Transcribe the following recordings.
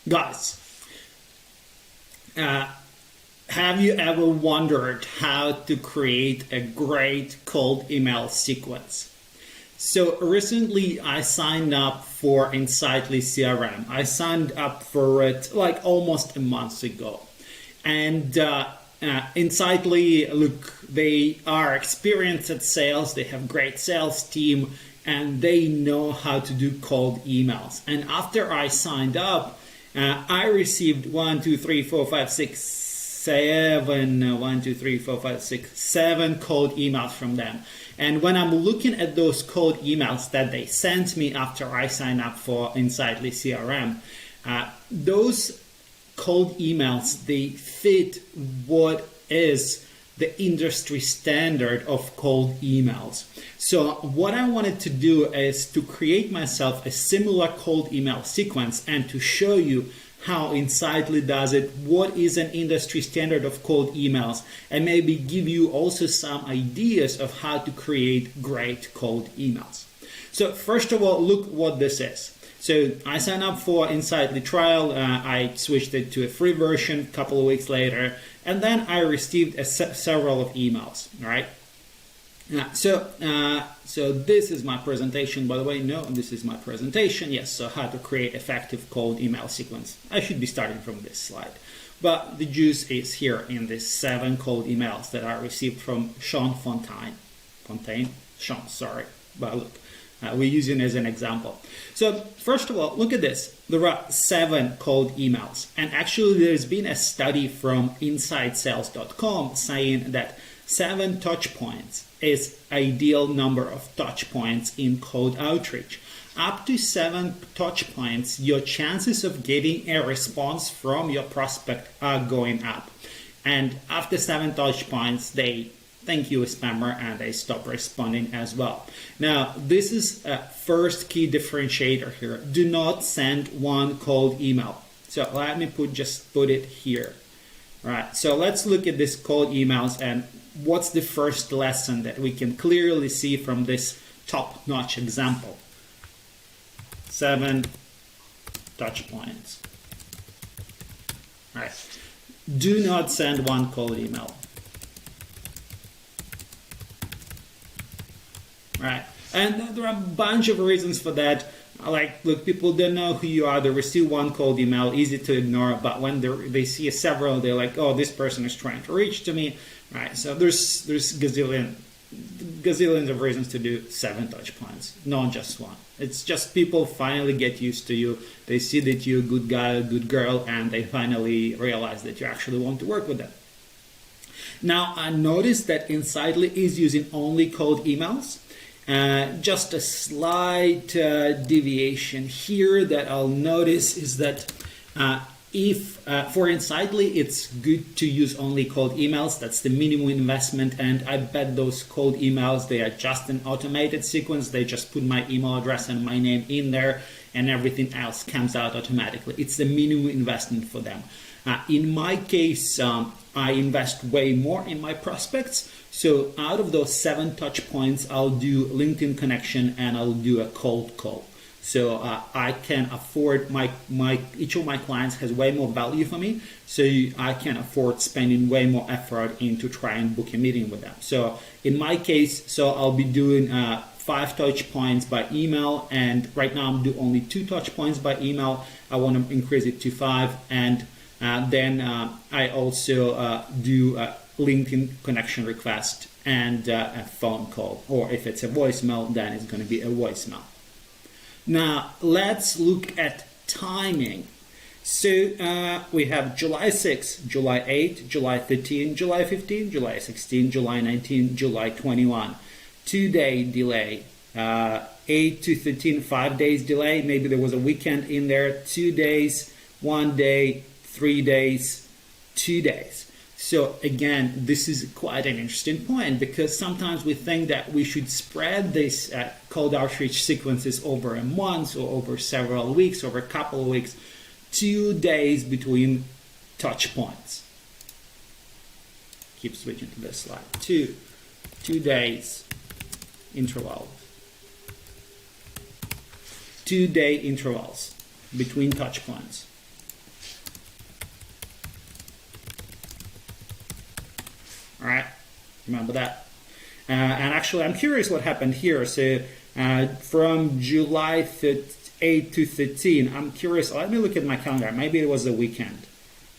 Guys, have you ever wondered how to create a great cold email sequence? So recently I signed up for Insightly CRM. I signed up for it like almost a month ago. And Insightly, look, they are experienced at sales, they have great sales team, and they know how to do cold emails. And after I signed up, I received 7 cold emails from them. And when I'm looking at those cold emails that they sent me after I signed up for Insightly CRM, those cold emails, they fit what is the industry standard of cold emails. So what I wanted to do is to create myself a similar cold email sequence and to show you how Insightly does it, what is an industry standard of cold emails, and maybe give you also some ideas of how to create great cold emails. So first of all, look what this is. So I signed up for Insightly trial, I switched it to a free version a couple of weeks later, and then I received several of emails, right? So this is my presentation, by the way. No, this is my presentation. Yes, so how to create effective cold email sequence. I should be starting from this slide. But the juice is here in these 7 cold emails that I received from Sean Sean, sorry. But look, we're using it as an example. So first of all, look at this. There are 7 cold emails. And actually there's been a study from InsideSales.com saying that 7 touch points is ideal number of touch points in cold outreach. Up to 7 touch points, your chances of getting a response from your prospect are going up. And after 7 touch points, they think you a spammer and they stop responding as well. Now, this is a first key differentiator here. Do not send one cold email. So let me put it here. Right, so let's look at this cold emails and what's the first lesson that we can clearly see from this top-notch example. 7 touch points. Right. Do not send one cold email. Right. And there are a bunch of reasons for that. Like, look, people don't know who you are. They receive one cold email, easy to ignore. But when they see several, they're like, oh, this person is trying to reach to me. Right. So there's gazillions of reasons to do 7 touch points, not just one. It's just people finally get used to you. They see that you're a good guy, a good girl, and they finally realize that you actually want to work with them. Now, I noticed that Insightly is using only cold emails. Just a slight deviation here that I'll notice is that if for Insightly it's good to use only cold emails, that's the minimum investment, and I bet those cold emails, they are just an automated sequence. They just put my email address and my name in there and everything else comes out automatically. It's the minimum investment for them. In my case, I invest way more in my prospects. So out of those 7 touch points, I'll do LinkedIn connection and I'll do a cold call. So I can afford each of my clients has way more value for me. So I can afford spending way more effort into try and book a meeting with them. So in my case, I'll be doing 5 touch points by email, and right now I'm doing only 2 touch points by email. I want to increase it to 5, and then I also do a LinkedIn connection request and a phone call, or if it's a voicemail, then it's going to be a voicemail. Now let's look at timing. So we have July 6, July 8, July 13, July 15, July 16, July 19, July 21. 2-day delay, 8 to 13, 5 days delay. Maybe there was a weekend in there. 2 days, 1 day, 3 days, 2 days. So again, this is quite an interesting point, because sometimes we think that we should spread these cold outreach sequences over a month or over several weeks, over a couple of weeks. 2 days between touch points. Keep switching to this slide. 2 days interval. 2 day intervals between touch points. All right, remember that. And actually, I'm curious what happened here. So from July 8 to 13, I'm curious. Let me look at my calendar. Maybe it was a weekend.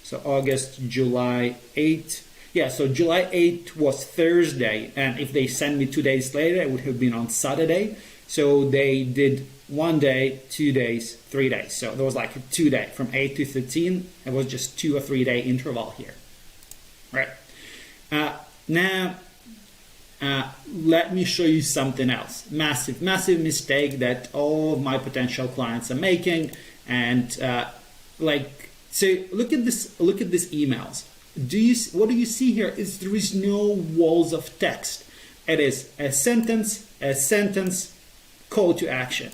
So August, July 8. Yeah, so July 8 was Thursday. And if they sent me 2 days later, it would have been on Saturday. So they did 1 day, 2 days, 3 days. So there was like a 2 day from 8 to 13. It was just 2 or 3 day interval here. Right. Now, let me show you something else. Massive mistake that all of my potential clients are making. And so look at this emails. What do you see here is there is no walls of text. It is a sentence, call to action.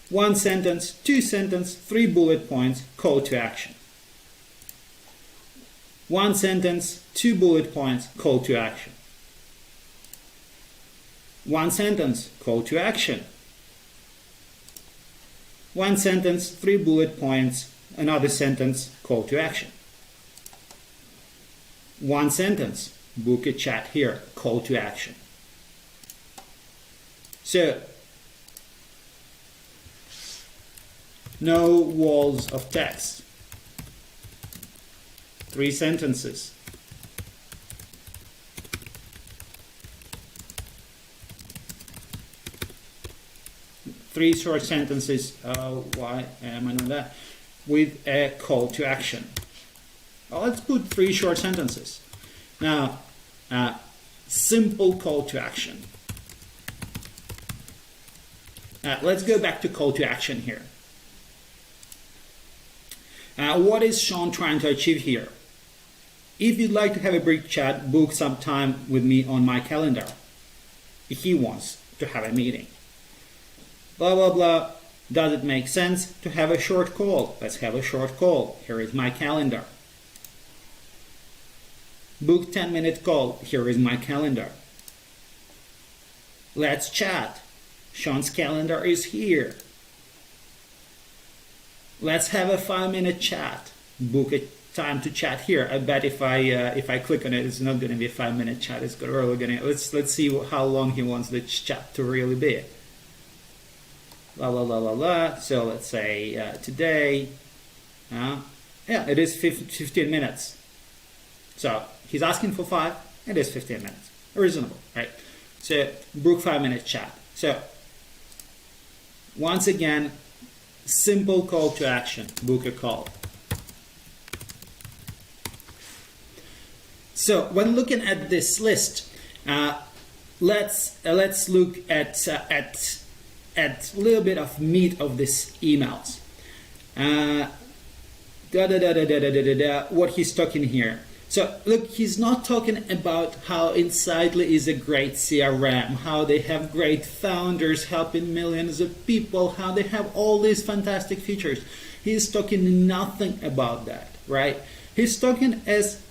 1 sentence, 2 sentences, 3 bullet points, call to action. 1 sentence, 2 bullet points, call to action. 1 sentence, call to action. 1 sentence, 3 bullet points, another sentence, call to action. 1 sentence, book a chat here, call to action. So, no walls of text. 3 sentences. 3 short sentences. Why am I not that? With a call to action. Well, let's put 3 short sentences. Now, simple call to action. Let's go back to call to action here. What is Sean trying to achieve here? If you'd like to have a brief chat, book some time with me on my calendar. He wants to have a meeting. Blah, blah, blah. Does it make sense to have a short call? Let's have a short call. Here is my calendar. Book 10-minute call. Here is my calendar. Let's chat. Sean's calendar is here. Let's have a 5-minute chat. Book a time to chat here. I bet if I click on it, it's not going to be a 5-minute chat. It's really going to. Let's see how long he wants the chat to really be. La la la la la. So let's say today. Yeah, it is 15 minutes. So he's asking for 5. It is 15 minutes. Reasonable, right? So book 5-minute chat. So once again, simple call to action. Book a call. So when looking at this list, let's look at a little bit of meat of these emails. What he's talking here. So look, he's not talking about how Insightly is a great CRM, how they have great founders helping millions of people, how they have all these fantastic features. He's talking nothing about that, right? He's talking as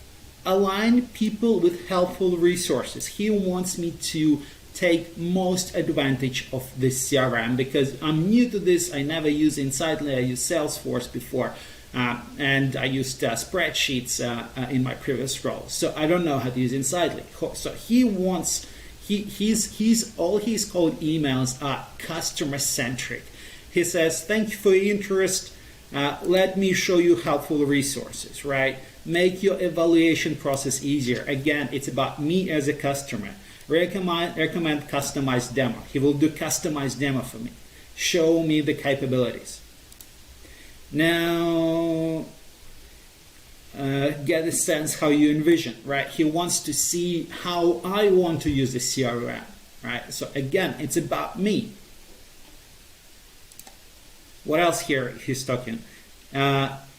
align people with helpful resources. He wants me to take most advantage of this CRM because I'm new to this. I never used Insightly. I used Salesforce before. And I used spreadsheets in my previous role, so I don't know how to use Insightly. So he wants, all his cold emails are customer-centric. He says, "Thank you for your interest. Let me show you helpful resources." Right? Make your evaluation process easier. Again, it's about me as a customer. Recommend customized demo. He will do customized demo for me. Show me the capabilities. Now, get a sense how you envision, right? He wants to see how I want to use the CRM, right? So again, it's about me. What else here he's talking?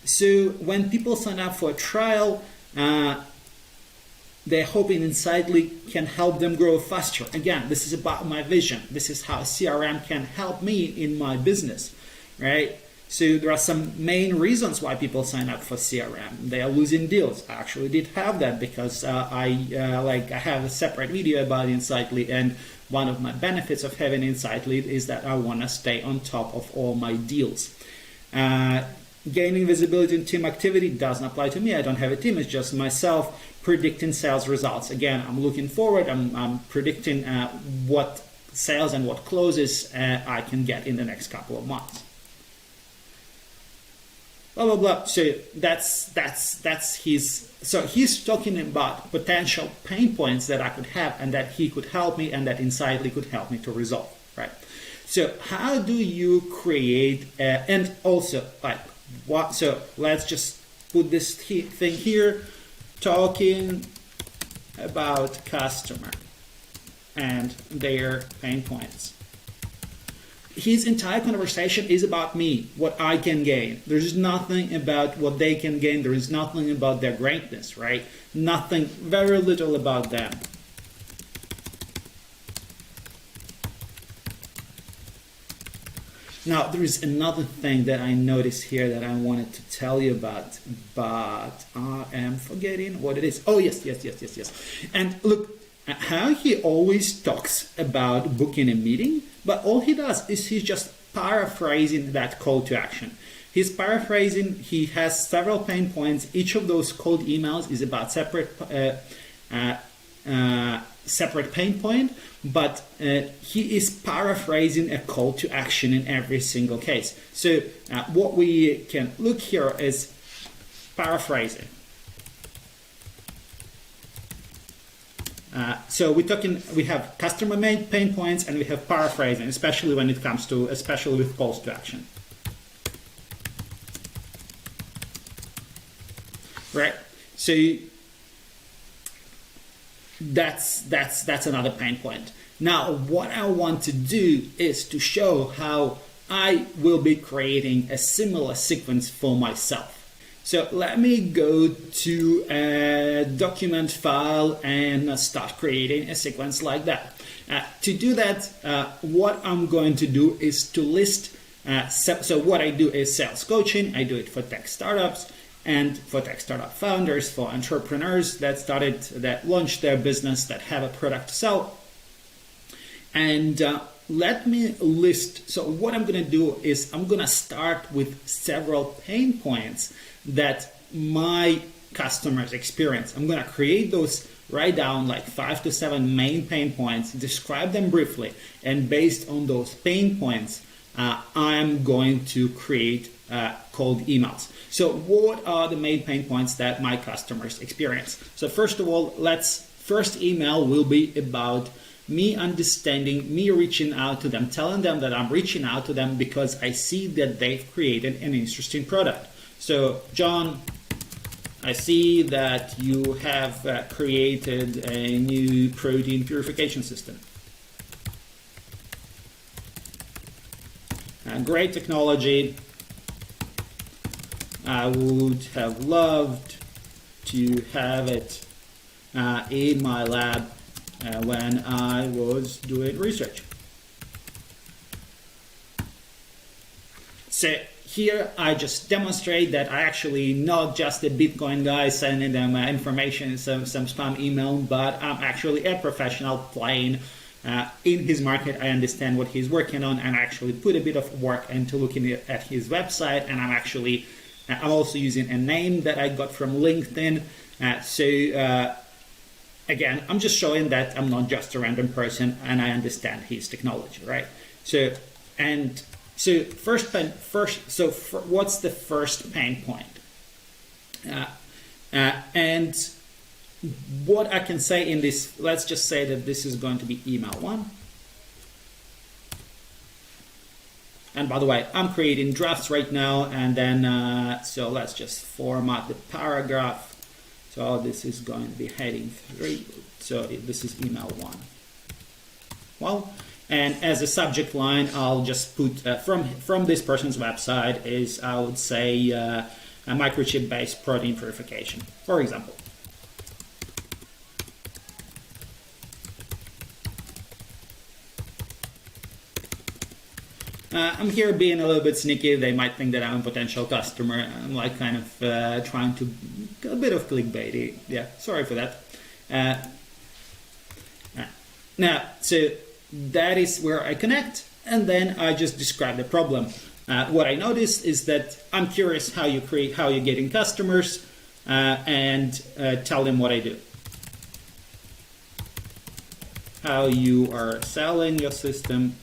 So when people sign up for a trial, they're hoping Insightly can help them grow faster. Again, this is about my vision. This is how CRM can help me in my business, right? So there are some main reasons why people sign up for CRM. They are losing deals. I actually did have that because I have a separate video about Insightly, and one of my benefits of having Insightly is that I want to stay on top of all my deals. Gaining visibility in team activity doesn't apply to me. I don't have a team. It's just myself predicting sales results. Again, I'm looking forward. I'm predicting what sales and what closes I can get in the next couple of months. Blah blah blah. So that's his. So he's talking about potential pain points that I could have, and that he could help me, and that Insightly could help me to resolve. Right. So how do you create? And also, like, what? So let's just put this thing here, talking about customer and their pain points. His entire conversation is about me, what I can gain. There's nothing about what they can gain. There is nothing about their greatness, right? Nothing, very little about them. Now, there is another thing that I noticed here that I wanted to tell you about, but I am forgetting what it is. Oh, yes. And look, how he always talks about booking a meeting, but all he does is he's just paraphrasing that call to action. He's paraphrasing, he has several pain points. Each of those cold emails is about separate pain point, but he is paraphrasing a call to action in every single case. So what we can look here is paraphrasing. So we have customer pain points and we have paraphrasing, especially when it comes to, especially with calls to action. Right. So that's another pain point. Now, what I want to do is to show how I will be creating a similar sequence for myself. So let me go to a document file and start creating a sequence like that. To do that, what I'm going to do is to list, so what I do is sales coaching. I do it for tech startups and for tech startup founders, for entrepreneurs that launched their business, that have a product to sell. And let me list, so what I'm going to do is I'm going to start with several pain points that my customers experience. I'm going to create those, write down like 5 to 7 main pain points, describe them briefly, and based on those pain points, I'm going to create cold emails. So what are the main pain points that my customers experience? So first of all, first email will be about me understanding, me reaching out to them, telling them that I'm reaching out to them because I see that they've created an interesting product. So, John, I see that you have created a new protein purification system. Great technology. I would have loved to have it in my lab when I was doing research. So here I just demonstrate that I actually not just a Bitcoin guy sending them information, some spam email, but I'm actually a professional playing in his market. I understand what he's working on and actually put a bit of work into looking at his website, and I'm also using a name that I got from LinkedIn. Again, I'm just showing that I'm not just a random person and I understand his technology, right? What's the first pain point? And what I can say in this, let's just say that this is going to be email 1. And by the way, I'm creating drafts right now, and then so let's just format the paragraph. So this is going to be heading 3. So this is email 1. Well, and as a subject line, I'll just put from this person's website is, I would say, a microchip-based protein purification, for example. I'm here being a little bit sneaky. They might think that I'm a potential customer. I'm like kind of trying to, a bit of clickbaity. Yeah, sorry for that. Now, so that is where I connect, and then I just describe the problem. What I noticed is that I'm curious how you're getting customers, and tell them what I do. How you are selling your system.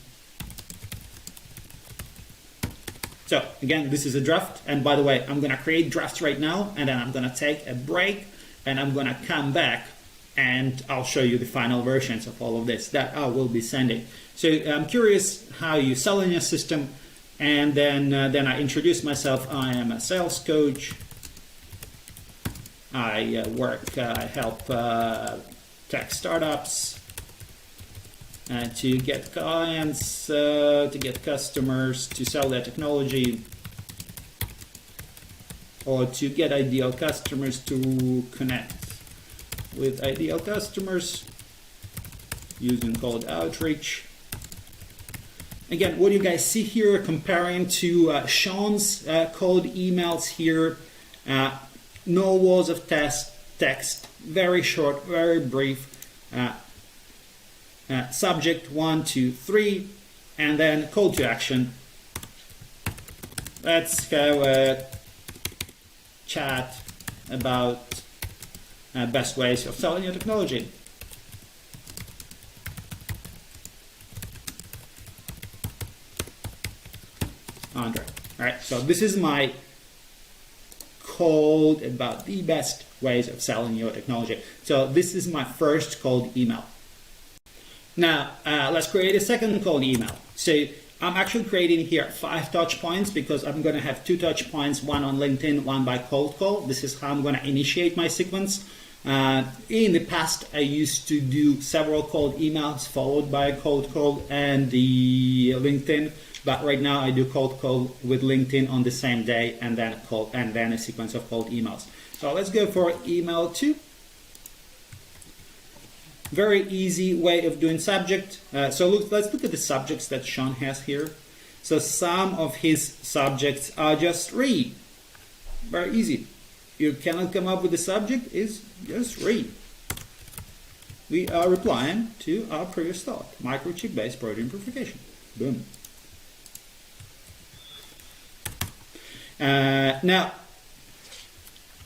So again, this is a draft, and by the way, I'm going to create drafts right now, and then I'm going to take a break, and I'm going to come back, and I'll show you the final versions of all of this that I will be sending. So I'm curious how you sell in your system, and then I introduce myself. I am a sales coach. I help tech startups to get clients, to get customers, to sell their technology, or to get ideal customers, to connect with ideal customers using cold outreach. Again, what you guys see here comparing to Sean's cold emails here, no walls of text, very short, very brief. Subject 1, 2, 3, and then call to action. Let's have a chat about best ways of selling your technology. Andre. All right, so this is my cold about the best ways of selling your technology. So this is my first cold email. Now, let's create a second cold email. So I'm actually creating here 5 touch points because I'm going to have 2 touch points, one on LinkedIn, one by cold call. This is how I'm going to initiate my sequence. In the past, I used to do several cold emails followed by a cold call and the LinkedIn. But right now, I do cold call with LinkedIn on the same day, and then a sequence of cold emails. So let's go for email 2. Very easy way of doing subject. Let's look at the subjects that Sean has here. So some of his subjects are just read. Very easy. You cannot come up with the subject, is just read. We are replying to our previous thought, microchip-based protein purification. Boom.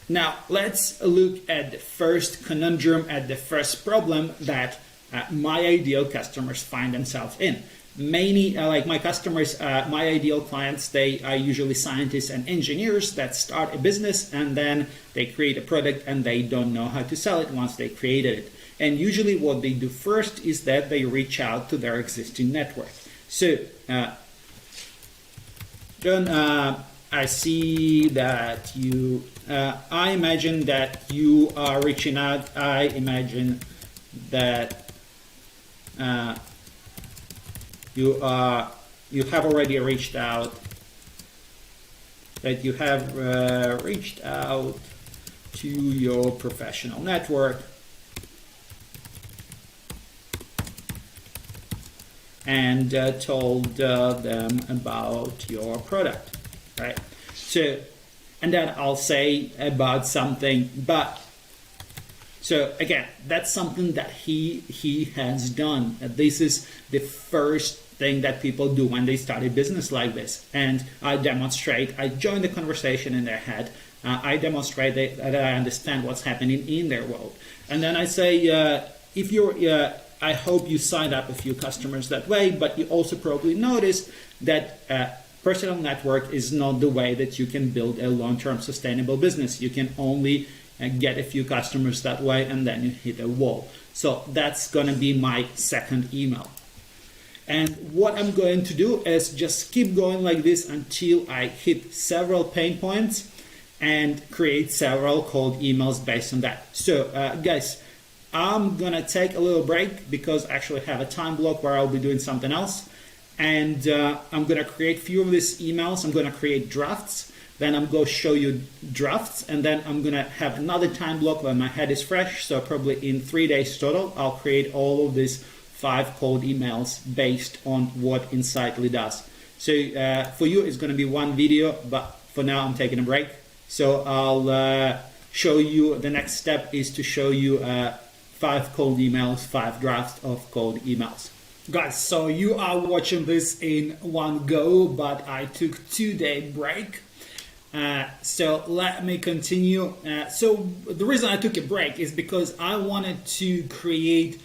Now let's look at the first conundrum, at the first problem that my ideal customers find themselves in. Many, like my customers, my ideal clients, they are usually scientists and engineers that start a business and then they create a product and they don't know how to sell it once they created it. And usually what they do first is that they reach out to their existing network. So, John, I see that you, I imagine that you are reaching out. I imagine that you have already reached out, that you have reached out to your professional network and told them about your product, right? So, and then I'll say about something, but so again, that's something that he has done. This is the first thing that people do when they start a business like this. And I demonstrate, I join the conversation in their head. I demonstrate that I understand what's happening in their world. And then I say, if you're, I hope you signed up a few customers that way, but you also probably noticed that personal network is not the way that you can build a long-term sustainable business. You can only get a few customers that way, and then you hit a wall. So that's going to be my second email. And what I'm going to do is just keep going like this until I hit several pain points and create several cold emails based on that. So guys, I'm going to take a little break because I actually have a time block where I'll be doing something else. And I'm going to create a few of these emails. I'm going to create drafts. Then I'm going to show you drafts. And then I'm going to have another time block where my head is fresh. So probably in 3 days total, I'll create all of these 5 cold emails based on what Insightly does. So for you, it's going to be one video. But for now, I'm taking a break. So I'll show you, the next step is to show you 5 cold emails, 5 drafts of cold emails. Guys, so you are watching this in one go, but I took 2 day break. So let me continue. So the reason I took a break is because I wanted to create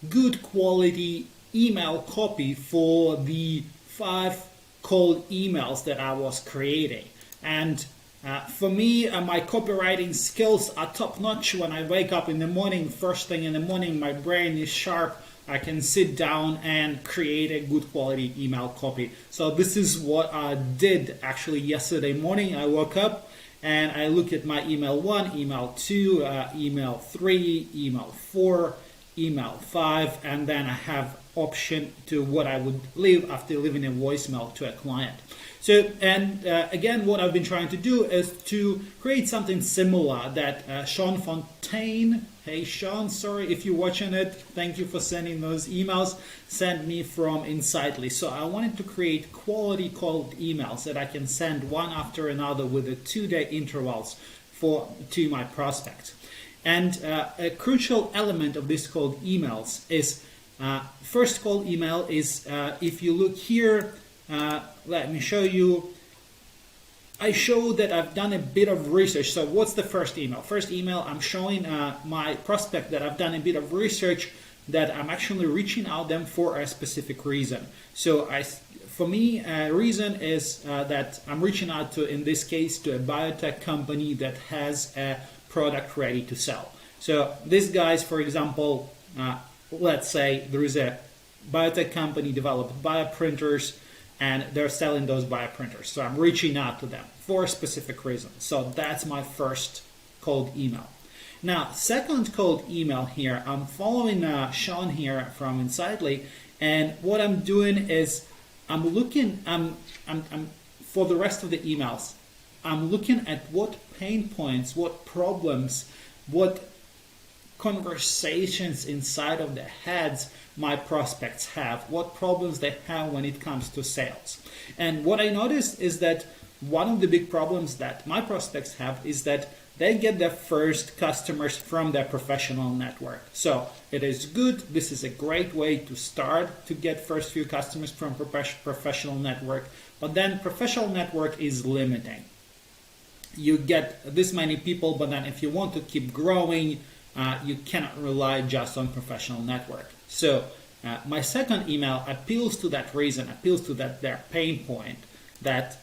good quality email copy for the 5 cold emails that I was creating. And for me, my copywriting skills are top notch. When I wake up in the morning, first thing in the morning, my brain is sharp. I can sit down and create a good quality email copy. So this is what I did actually yesterday morning. I woke up and I looked at my email 1, email 2, email 3, email 4, email 5, and then I have option to what I would leave after leaving a voicemail to a client. So, and again, what I've been trying to do is to create something similar that Sean Fontaine, hey Sean, sorry if you're watching it, thank you for sending those emails, sent me from Insightly. So I wanted to create quality cold emails that I can send one after another with a 2 day intervals to my prospects. And a crucial element of this cold emails is first cold email is if you look here, let me show you. I show that I've done a bit of research. So what's the first email? First email, I'm showing my prospect that I've done a bit of research, that I'm actually reaching out them for a specific reason. So for me, a reason is that I'm reaching out to, in this case, to a biotech company that has a product ready to sell. So these guys, for example, let's say there is a biotech company developed bioprinters, and they're selling those bioprinters. So I'm reaching out to them for a specific reason. So that's my first cold email. Now, second cold email here, I'm following Sean here from Insightly, and what I'm doing is I'm looking, I'm for the rest of the emails, I'm looking at what pain points, what problems, what conversations inside of their heads my prospects have, what problems they have when it comes to sales. And what I noticed is that one of the big problems that my prospects have is that they get their first customers from their professional network. So it is good, this is a great way to start to get first few customers from professional network, but then professional network is limiting. You get this many people, but then if you want to keep growing, you cannot rely just on professional network. So my second email appeals to that reason, appeals to that their pain point, that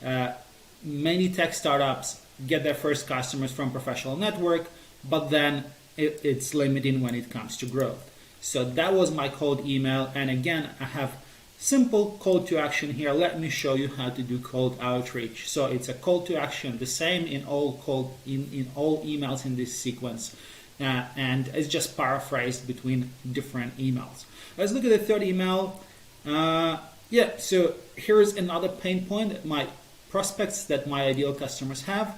many tech startups get their first customers from professional network, but then it's limiting when it comes to growth. So that was my cold email, and again, I have simple call to action here. Let me show you how to do cold outreach. So it's a call to action, the same in all in all emails in this sequence. And it's just paraphrased between different emails. Let's look at the third email. So here's another pain point that my prospects, that my ideal customers have.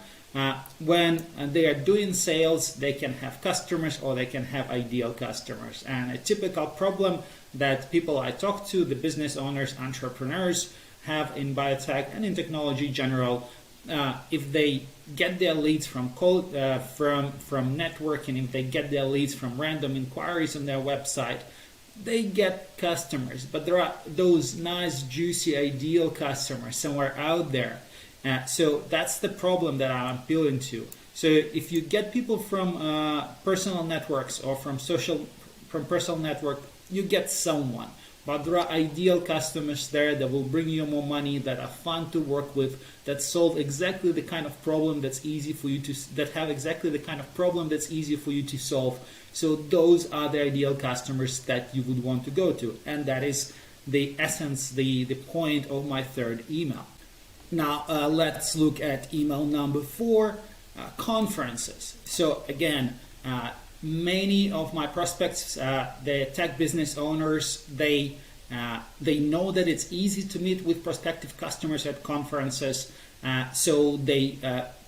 When they are doing sales, they can have customers or they can have ideal customers. And a typical problem that people I talk to, the business owners, entrepreneurs, have in biotech and in technology in general, if they get their leads from networking, if they get their leads from random inquiries on their website, they get customers, but there are those nice, juicy, ideal customers somewhere out there. So that's the problem that I'm appealing to. So if you get people from personal networks or from personal network, you get someone. But there are ideal customers there that will bring you more money, that are fun to work with, that solve exactly the kind of problem that's easy for you that have exactly the kind of problem that's easy for you to solve. So those are the ideal customers that you would want to go to. And that is the essence, the point of my third email. Now let's look at email number 4, conferences. So again, many of my prospects, the tech business owners, they know that it's easy to meet with prospective customers at conferences, so they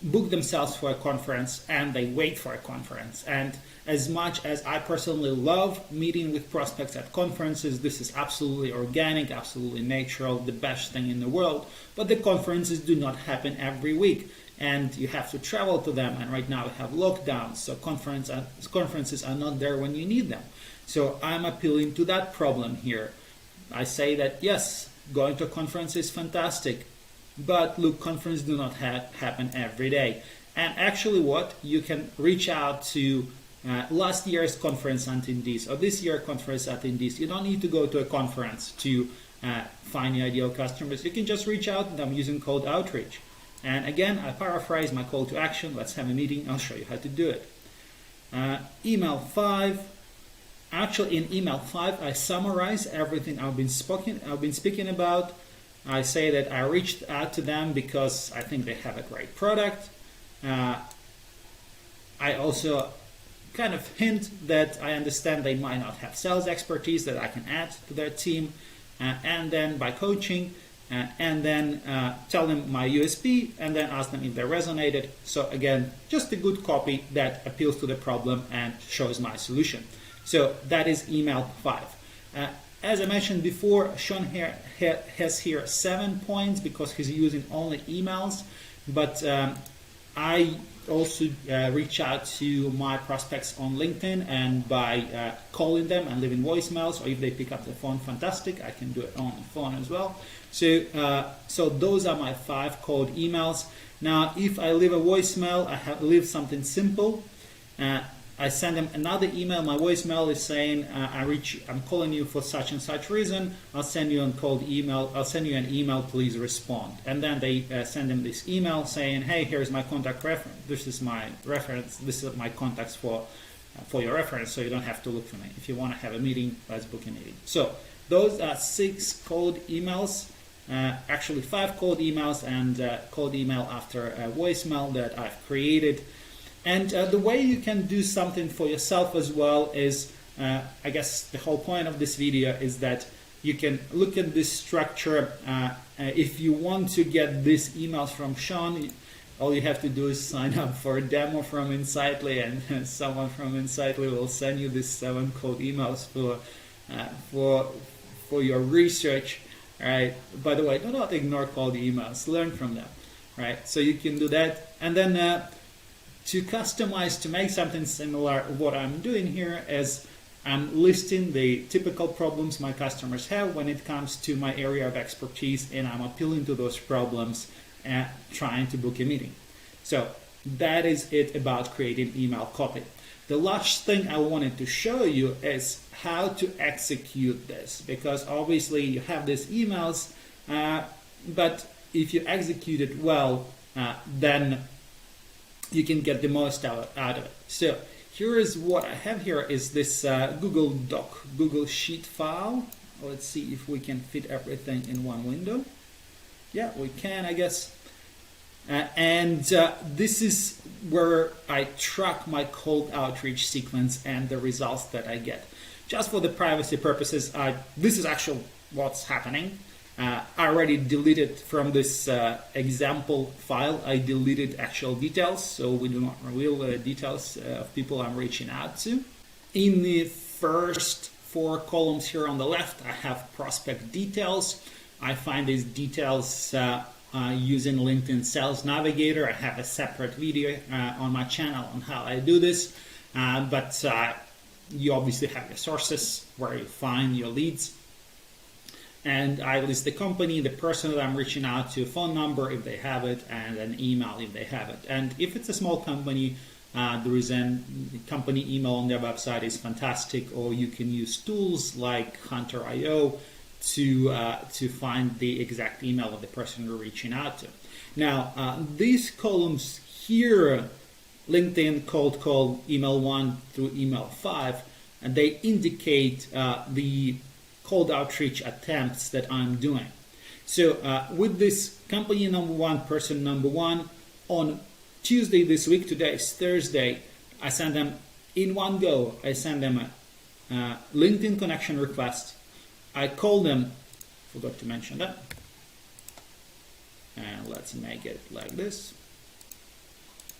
book themselves for a conference and they wait for a conference. And as much as I personally love meeting with prospects at conferences, this is absolutely organic, absolutely natural, the best thing in the world, but the conferences do not happen every week. And you have to travel to them, and right now we have lockdowns, so conferences are not there when you need them. So I'm appealing to that problem here. I say that yes, going to a conference is fantastic, but look, conferences do not happen every day. And actually what, you can reach out to last year's conference attendees or this year's conference attendees. You don't need to go to a conference to find the ideal customers. You can just reach out to them using cold outreach. And again, I paraphrase my call to action. Let's have a meeting. I'll show you how to do it. Email 5. Actually, in email 5, I summarize everything I've been speaking about. I say that I reached out to them because I think they have a great product. I also kind of hint that I understand they might not have sales expertise that I can add to their team. And then by coaching, and then tell them my USP, and then ask them if they resonated. So again, just a good copy that appeals to the problem and shows my solution. So that is email 5. As I mentioned before, Sean here has here 7 points because he's using only emails, but I also reach out to my prospects on LinkedIn, and by calling them and leaving voicemails, or if they pick up the phone, fantastic, I can do it on the phone as well. So those are my 5 cold emails. Now, if I leave a voicemail, I leave something simple. I send them another email. My voicemail is saying, I'm calling you for such and such reason. I'll send you a cold email. I'll send you an email. Please respond. And then they send them this email saying, hey, here's my contact reference. This is my reference. This is my contacts for your reference, so you don't have to look for me. If you want to have a meeting, let's book a meeting. So those are 6 cold emails. Actually 5 cold emails and cold email after a voicemail that I've created. And the way you can do something for yourself as well is, I guess the whole point of this video is that you can look at this structure. If you want to get these emails from Sean, all you have to do is sign up for a demo from Insightly, and someone from Insightly will send you these 7 cold emails for your research. Right. By the way, do not ignore cold emails. Learn from them. Right. So you can do that, and then to customize, to make something similar, what I'm doing here is I'm listing the typical problems my customers have when it comes to my area of expertise, and I'm appealing to those problems and trying to book a meeting. So that is it about creating email copy. The last thing I wanted to show you is how to execute this, because obviously you have these emails, but if you execute it well, then you can get the most out of it. So here is what I have here is this Google Sheet file. Let's see if we can fit everything in one window. Yeah, we can, I guess. And this is where I track my cold outreach sequence and the results that I get. Just for the privacy purposes, this is actually what's happening. I already deleted from this example file, I deleted actual details, so we do not reveal the details of people I'm reaching out to. In the first 4 columns here on the left, I have prospect details. I find these details using LinkedIn Sales Navigator. I have a separate video on my channel on how I do this, but you obviously have your sources where you find your leads. And I list the company, the person that I'm reaching out to, phone number if they have it, and an email if they have it. And if it's a small company, there is a company email on their website is fantastic, or you can use tools like Hunter.io to find the exact email of the person you're reaching out to. Now, these columns here, LinkedIn, cold call, email 1 through email 5, and they indicate the cold outreach attempts that I'm doing. So with this company number 1, person number 1, on Tuesday this week, today is Thursday, I send them in one go, I send them a LinkedIn connection request. I call them, forgot to mention that, and let's make it like this.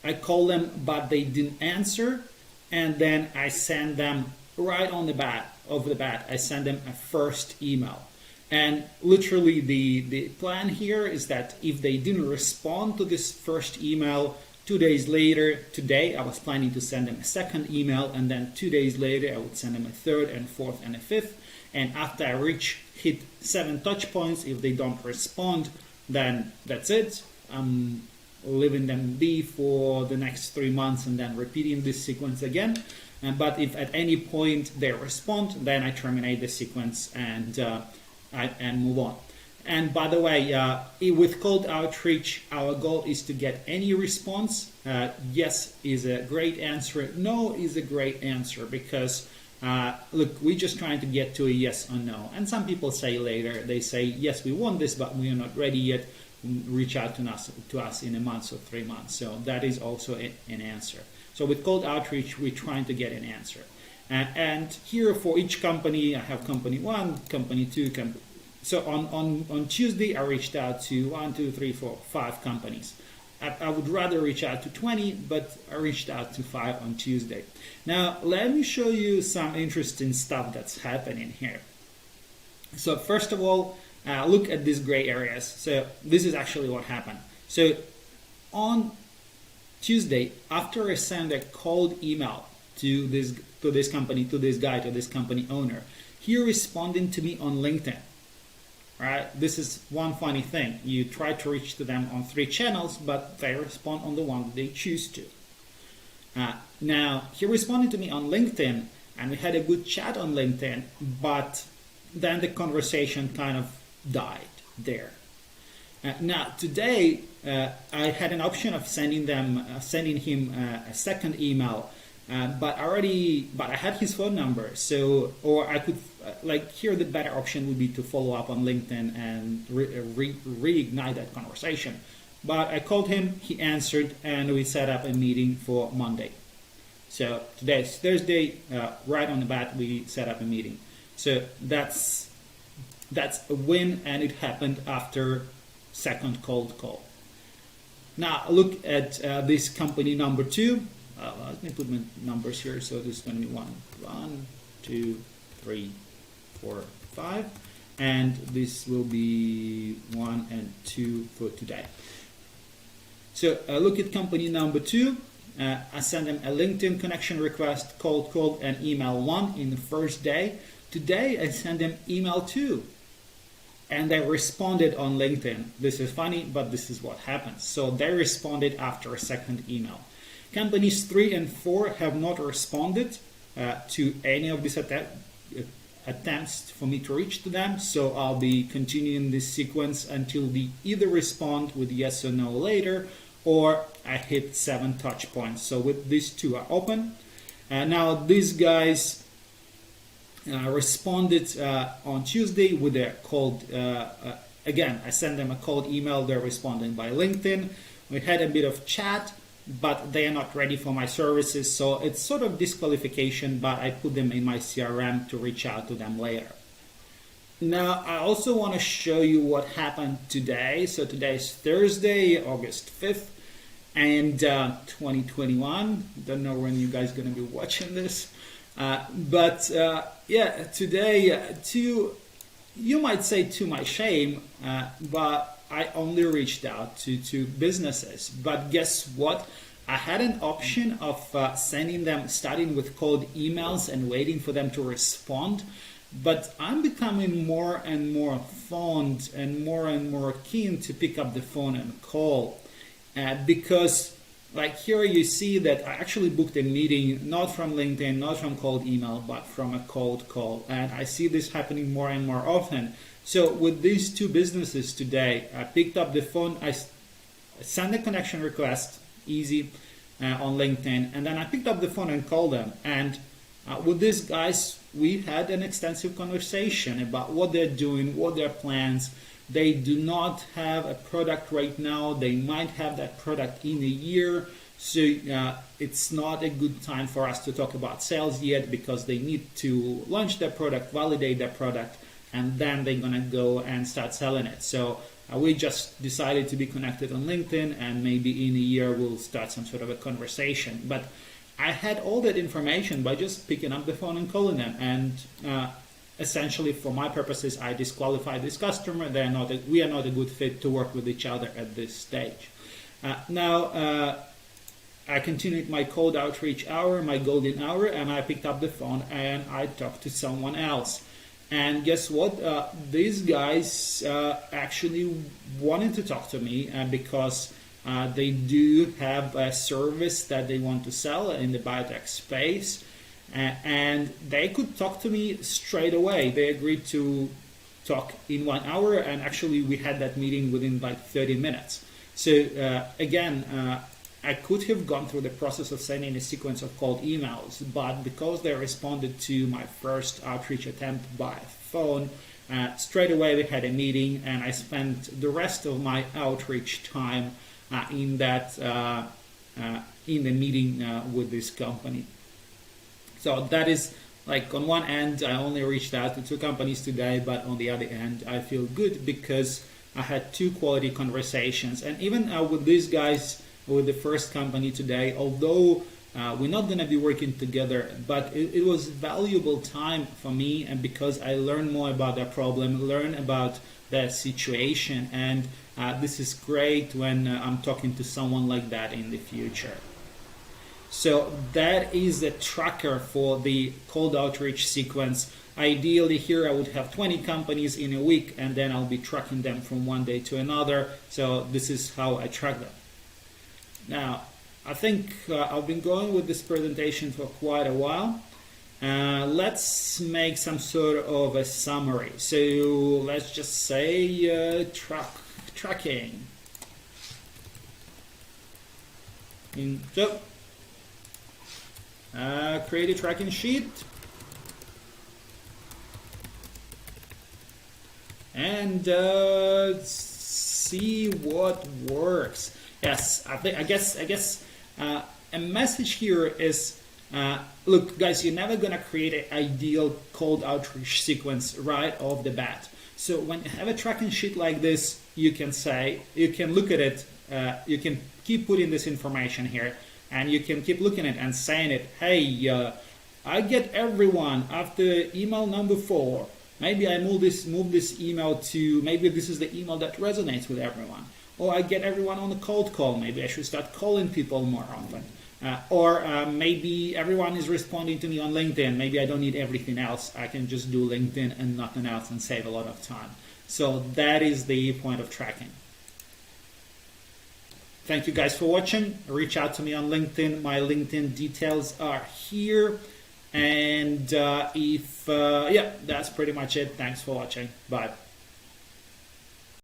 I call them, but they didn't answer, and then I send them right on the bat, I send them a first email. And literally the plan here is that if they didn't respond to this first email, 2 days later, today, I was planning to send them a second email, and then 2 days later, I would send them a third and fourth and a fifth. And after I reach hit 7 touch points. If they don't respond, then that's it. I'm leaving them be for the next 3 months and then repeating this sequence again. But if at any point they respond, then I terminate the sequence and move on. And by the way, with cold outreach, our goal is to get any response. Yes is a great answer. No is a great answer because, look, we're just trying to get to a yes or no. And some people say later, they say, yes, we want this, but we are not ready yet. Reach out to us in a month or 3 months. So that is also an answer. So with cold outreach, we're trying to get an answer. And here for each company, I have company 1, company 2, so on Tuesday, I reached out to 1, 2, 3, 4, 5 companies. I would rather reach out to 20, but I reached out to 5 on Tuesday. Now, let me show you some interesting stuff that's happening here. So first of all, look at these gray areas. So this is actually what happened. So on Tuesday, after I sent a cold email to this company, to this guy, to this company owner, he responded to me on LinkedIn. Right? This is one funny thing. You try to reach to them on 3 channels, but they respond on the one that they choose to. Now, he responded to me on LinkedIn, and we had a good chat on LinkedIn, but then the conversation kind of died there. Now, today, I had an option of sending him a second email, but I had his phone number, so, or I could, here the better option would be to follow up on LinkedIn and reignite that conversation. But I called him, he answered, and we set up a meeting for Monday. So today is Thursday, right on the bat we set up a meeting. So that's a win, and it happened after second cold call. Now look at this company number 2. Let me put my numbers here. So this is going to be 1, 2, 3, 4, 5, and this will be 1 and 2 for today. So look at company number 2. I sent them a LinkedIn connection request, cold, and email 1 in the first day. Today I sent them email 2. And they responded on LinkedIn. This is funny, but this is what happens. So they responded after a second email. Companies 3 and 4 have not responded to any of these attempts for me to reach to them. So I'll be continuing this sequence until they either respond with yes or no later, or I hit 7 touch points. So with these 2 are open. Now these guys responded on Tuesday with a cold, again, I sent them a cold email, they're responding by LinkedIn. We had a bit of chat, but they are not ready for my services, so it's sort of disqualification, but I put them in my CRM to reach out to them later. Now, I also want to show you what happened today. So today is Thursday, August 5th, and 2021. Don't know when you guys are going to be watching this. But today, you might say to my shame, but I only reached out to 2 businesses. But guess what? I had an option of sending them, starting with cold emails and waiting for them to respond. But I'm becoming more and more fond and more keen to pick up the phone and call. Because like here you see that I actually booked a meeting, not from LinkedIn, not from cold email, but from a cold call. And I see this happening more and more often. So with these 2 businesses today, I picked up the phone, I sent a connection request, easy, on LinkedIn, and then I picked up the phone and called them. And with these guys, we had an extensive conversation about what they're doing, what their plans. They do not have a product right now. They might have that product in a year. So it's not a good time for us to talk about sales yet, because they need to launch their product, validate their product, and then they're going to go and start selling it. So we just decided to be connected on LinkedIn, and maybe in a year we'll start some sort of a conversation. But I had all that information by just picking up the phone and calling them. And essentially, for my purposes, I disqualified this customer. We are not a good fit to work with each other at this stage. Now, I continued my cold outreach hour, my golden hour, and I picked up the phone and I talked to someone else. And guess what? These guys actually wanted to talk to me because they do have a service that they want to sell in the biotech space. And they could talk to me straight away. They agreed to talk in 1 hour, and actually we had that meeting within like 30 minutes. So again, I could have gone through the process of sending a sequence of cold emails, but because they responded to my first outreach attempt by phone, straight away we had a meeting, and I spent the rest of my outreach time in the meeting with this company. So that is like, on one end, I only reached out to 2 companies today, but on the other end, I feel good because I had 2 quality conversations. And even with these guys, with the first company today, although we're not going to be working together, but it was valuable time for me, and because I learned more about their problem, learn about their situation, and this is great when I'm talking to someone like that in the future. So that is the tracker for the cold outreach sequence. Ideally here I would have 20 companies in a week, and then I'll be tracking them from one day to another. So this is how I track them. Now, I think I've been going with this presentation for quite a while. Let's make some sort of a summary. So let's just say tracking. Create a tracking sheet. And see what works. Yes, I guess a message here is, look, guys, you're never gonna create an ideal cold outreach sequence right off the bat. So when you have a tracking sheet like this, you can look at it, you can keep putting this information here, and you can keep looking at it and saying it, hey, I get everyone after email number 4. Maybe I move this email to, maybe this is the email that resonates with everyone. Or I get everyone on a cold call. Maybe I should start calling people more often. Or maybe everyone is responding to me on LinkedIn. Maybe I don't need everything else. I can just do LinkedIn and nothing else and save a lot of time. So that is the point of tracking. Thank you guys for watching. Reach out to me on LinkedIn. My LinkedIn details are here. And yeah, that's pretty much it. Thanks for watching. Bye.